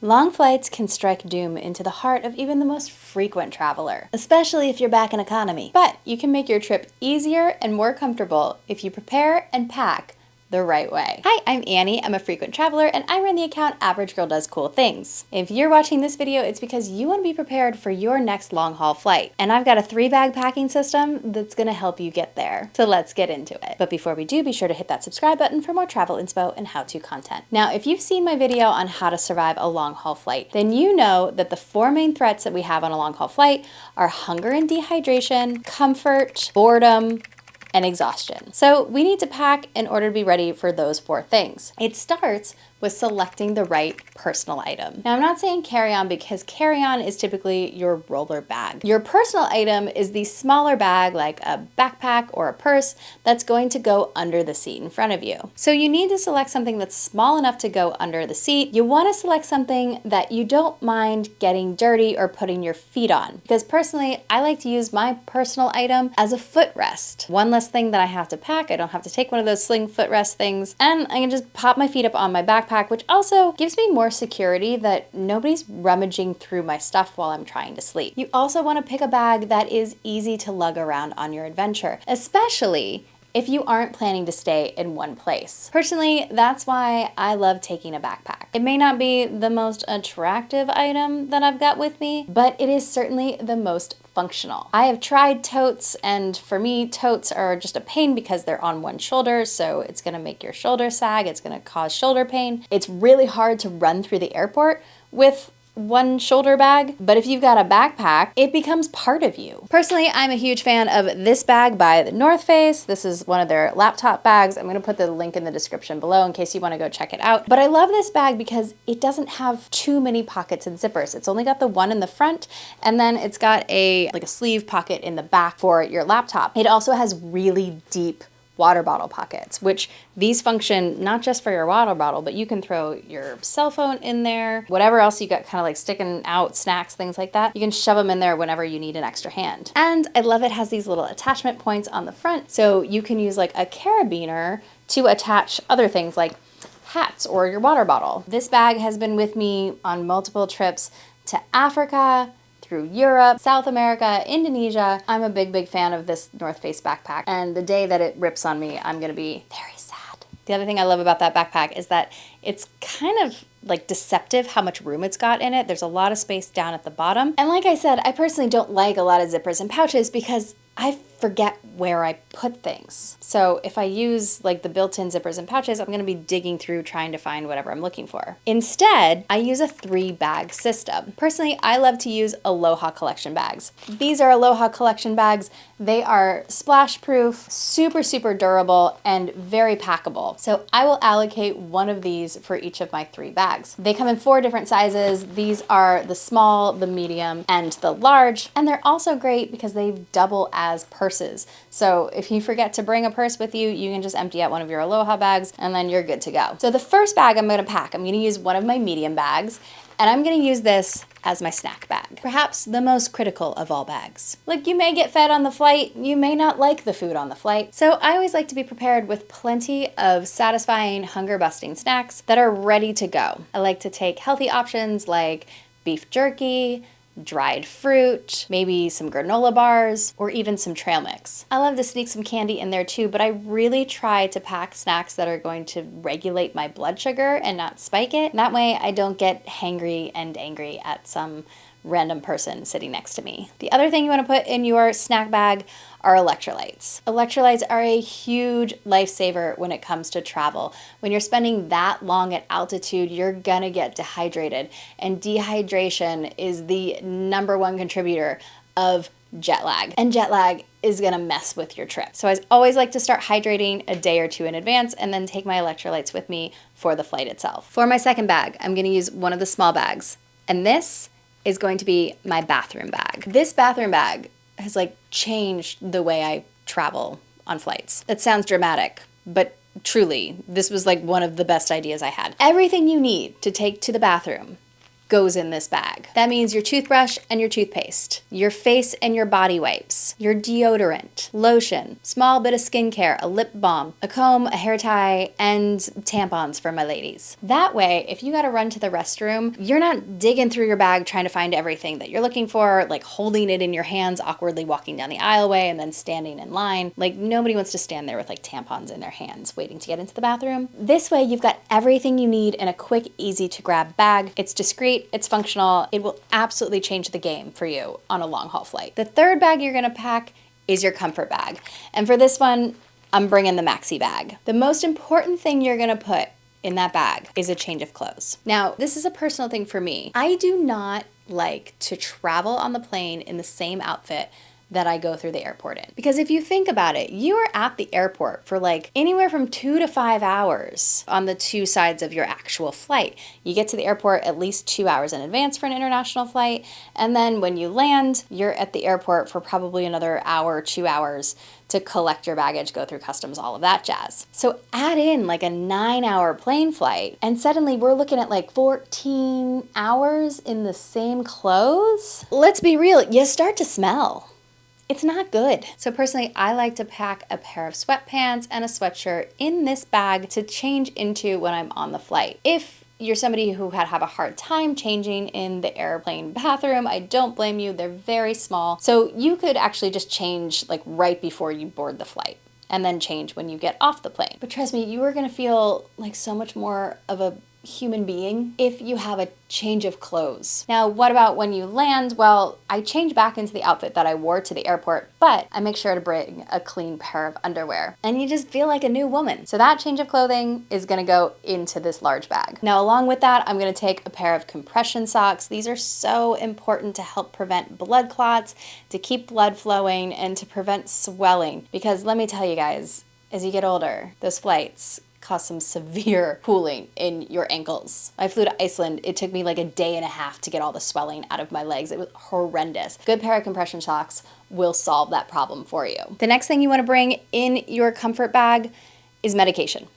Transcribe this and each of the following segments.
Long flights can strike doom into the heart of even the most frequent traveler, especially if you're back in economy. But you can make your trip easier and more comfortable if you prepare and pack the right way. Hi, I'm Annie. I'm a frequent traveler and I run the account Average Girl Does Cool Things. If you're watching this video, it's because you want to be prepared for your next long haul flight. And I've got a 3-bag packing system that's going to help you get there. So let's get into it. But before we do, be sure to hit that subscribe button for more travel inspo and how-to content. Now, if you've seen my video on how to survive a long haul flight, then you know that the 4 main threats that we have on a long haul flight are hunger and dehydration, comfort, boredom, and exhaustion. So we need to pack in order to be ready for those 4 things. It starts with selecting the right personal item. Now, I'm not saying carry-on because carry-on is typically your roller bag. Your personal item is the smaller bag like a backpack or a purse that's going to go under the seat in front of you. So you need to select something that's small enough to go under the seat. You want to select something that you don't mind getting dirty or putting your feet on. Because personally, I like to use my personal item as a footrest. One less thing that I have to pack. I don't have to take one of those sling footrest things. And I can just pop my feet up on my backpack, which also gives me more security that nobody's rummaging through my stuff while I'm trying to sleep. You also want to pick a bag that is easy to lug around on your adventure, especially if you aren't planning to stay in one place. Personally, that's why I love taking a backpack. It may not be the most attractive item that I've got with me, but it is certainly the most functional. I have tried totes, and for me, totes are just a pain because they're on one shoulder, so it's gonna make your shoulder sag, it's gonna cause shoulder pain. It's really hard to run through the airport with one shoulder bag, but if you've got a backpack, it becomes part of you. Personally, I'm a huge fan of this bag by the North Face. This is one of their laptop bags. I'm gonna put the link in the description below in case you wanna go check it out. But I love this bag because it doesn't have too many pockets and zippers. It's only got the one in the front, and then it's got a sleeve pocket in the back for your laptop. It also has really deep water bottle pockets, which these function not just for your water bottle, but you can throw your cell phone in there, whatever else you got kind of like sticking out, snacks, things like that. You can shove them in there whenever you need an extra hand. And I love it has these little attachment points on the front, so you can use like a carabiner to attach other things like hats or your water bottle. This bag has been with me on multiple trips to Africa, through Europe, South America, Indonesia. I'm a big fan of this North Face backpack, and the day that it rips on me, I'm gonna be very sad. The other thing I love about that backpack is that it's kind of like deceptive how much room it's got in it. There's a lot of space down at the bottom. And like I said, I personally don't like a lot of zippers and pouches because I forget where I put things. So if I use like the built-in zippers and pouches, I'm gonna be digging through trying to find whatever I'm looking for. Instead, I use a 3-bag system. Personally, I love to use Aloha collection bags. These are Aloha collection bags. They are splash-proof, super durable, and very packable. So I will allocate one of these for each of my 3 bags. They come in 4 different sizes. These are the small, the medium, and the large. And they're also great because they double as purses. So if you forget to bring a purse with you, you can just empty out one of your Aloha bags and then you're good to go. So the first bag I'm gonna pack, I'm gonna use one of my medium bags, and I'm gonna use this as my snack bag. Perhaps the most critical of all bags. Like, you may get fed on the flight, you may not like the food on the flight. So I always like to be prepared with plenty of satisfying, hunger-busting snacks that are ready to go. I like to take healthy options like beef jerky, dried fruit, maybe some granola bars, or even some trail mix. I love to sneak some candy in there too, but I really try to pack snacks that are going to regulate my blood sugar and not spike it. That way I don't get hangry and angry at some random person sitting next to me. The other thing you want to put in your snack bag are electrolytes. Electrolytes are a huge lifesaver when it comes to travel. When you're spending that long at altitude, you're gonna get dehydrated, and dehydration is the #1 contributor of jet lag. And jet lag is gonna mess with your trip. So I always like to start hydrating a day or 2 in advance and then take my electrolytes with me for the flight itself. For my second bag, I'm gonna use one of the small bags, and this is going to be my bathroom bag. This bathroom bag has like changed the way I travel on flights. That sounds dramatic, but truly, this was like one of the best ideas I had. Everything you need to take to the bathroom goes in this bag. That means your toothbrush and your toothpaste, your face and your body wipes, your deodorant, lotion, small bit of skincare, a lip balm, a comb, a hair tie, and tampons for my ladies. That way, if you gotta run to the restroom, you're not digging through your bag trying to find everything that you're looking for, like holding it in your hands, awkwardly walking down the aisleway and then standing in line. Like nobody wants to stand there with like tampons in their hands waiting to get into the bathroom. This way, you've got everything you need in a quick, easy to grab bag. It's discreet, it's functional, it will absolutely change the game for you on a long haul flight. The third bag you're gonna pack is your comfort bag. And for this one, I'm bringing the maxi bag. The most important thing you're gonna put in that bag is a change of clothes. Now, this is a personal thing for me. I do not like to travel on the plane in the same outfit that I go through the airport in. Because if you think about it, you are at the airport for like anywhere from 2 to 5 hours on the two sides of your actual flight. You get to the airport at least 2 hours in advance for an international flight. And then when you land, you're at the airport for probably another hour, 2 hours to collect your baggage, go through customs, all of that jazz. So add in like a 9-hour plane flight and suddenly we're looking at like 14 hours in the same clothes. Let's be real, you start to smell. It's not good. So personally, I like to pack a pair of sweatpants and a sweatshirt in this bag to change into when I'm on the flight. If you're somebody who had have a hard time changing in the airplane bathroom, I don't blame you. They're very small. So you could actually just change like right before you board the flight and then change when you get off the plane. But trust me, you are gonna feel like so much more of a human being if you have a change of clothes. Now, what about when you land? Well, I change back into the outfit that I wore to the airport, but I make sure to bring a clean pair of underwear and you just feel like a new woman. So that change of clothing is gonna go into this large bag. Now, along with that, I'm gonna take a pair of compression socks. These are so important to help prevent blood clots, to keep blood flowing, and to prevent swelling. Because let me tell you guys, as you get older, those flights cause some severe pooling in your ankles. I flew to Iceland. It took me like a day and a half to get all the swelling out of my legs. It was horrendous. Good pair of compression socks will solve that problem for you. The next thing you want to bring in your comfort bag is medication.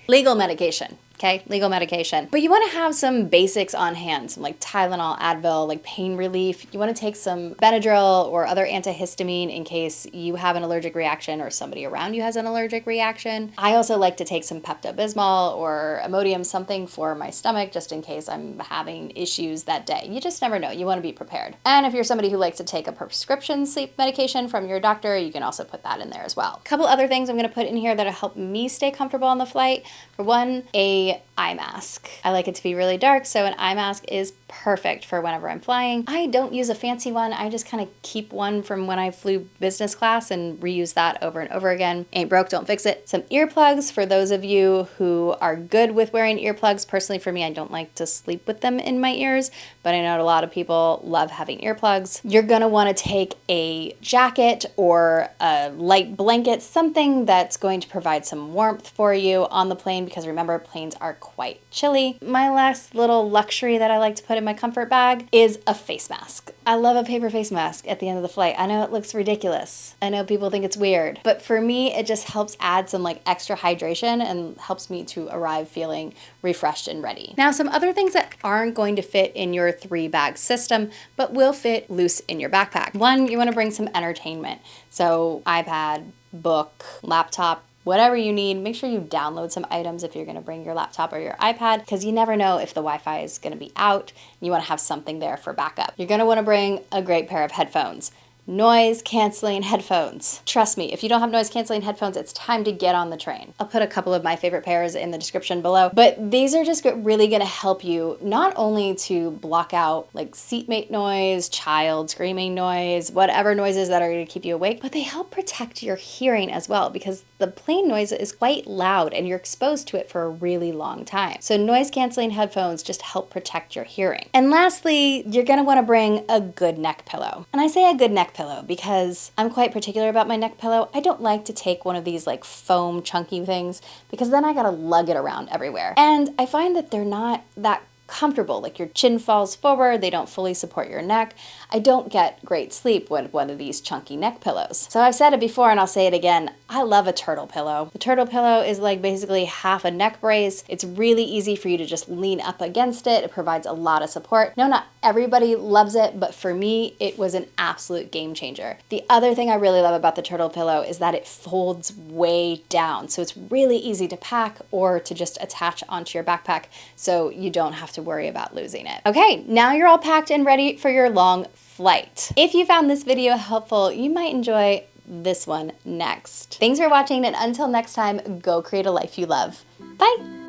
Legal medication. Okay, legal medication. But you want to have some basics on hand, some like Tylenol, Advil, like pain relief. You want to take some Benadryl or other antihistamine in case you have an allergic reaction or somebody around you has an allergic reaction. I also like to take some Pepto-Bismol or Imodium, something for my stomach, just in case I'm having issues that day. You just never know. You want to be prepared. And if you're somebody who likes to take a prescription sleep medication from your doctor, you can also put that in there as well. A couple other things I'm going to put in here that'll help me stay comfortable on the flight. For one, a eye mask. I like it to be really dark, so an eye mask is perfect for whenever I'm flying. I don't use a fancy one. I just kind of keep one from when I flew business class and reuse that over and over again. Ain't broke, don't fix it. Some earplugs for those of you who are good with wearing earplugs. Personally, for me, I don't like to sleep with them in my ears, but I know a lot of people love having earplugs. You're gonna want to take a jacket or a light blanket, something that's going to provide some warmth for you on the plane, because remember, planes are quite chilly. My last little luxury that I like to put in my comfort bag is a face mask. I love a paper face mask at the end of the flight. I know it looks ridiculous. I know people think it's weird, but for me, it just helps add some like extra hydration and helps me to arrive feeling refreshed and ready. Now, some other things that aren't going to fit in your 3-bag system, but will fit loose in your backpack. One, you want to bring some entertainment. So iPad, book, laptop, whatever you need. Make sure you download some items if you're going to bring your laptop or your iPad, because you never know if the Wi-Fi is going to be out. You want to have something there for backup. You're going to want to bring a great pair of headphones. Noise canceling headphones. Trust me, if you don't have noise canceling headphones, it's time to get on the train. I'll put a couple of my favorite pairs in the description below, but these are just really gonna help you not only to block out like seatmate noise, child screaming noise, whatever noises that are gonna keep you awake, but they help protect your hearing as well, because the plane noise is quite loud and you're exposed to it for a really long time. So noise canceling headphones just help protect your hearing. And lastly, you're gonna wanna bring a good neck pillow. And I say a good neck pillow because I'm quite particular about my neck pillow. I don't like to take one of these like foam chunky things, because then I gotta lug it around everywhere. And I find that they're not that comfortable, like your chin falls forward, they don't fully support your neck. I don't get great sleep with one of these chunky neck pillows. So I've said it before and I'll say it again, I love a turtle pillow. The turtle pillow is like basically half a neck brace. It's really easy for you to just lean up against it. It provides a lot of support. No, not everybody loves it, but for me, it was an absolute game changer. The other thing I really love about the turtle pillow is that it folds way down. So it's really easy to pack or to just attach onto your backpack so you don't have to worry about losing it. Okay, now you're all packed and ready for your long flight. If you found this video helpful, you might enjoy this one next. Thanks for watching, and until next time, go create a life you love. Bye!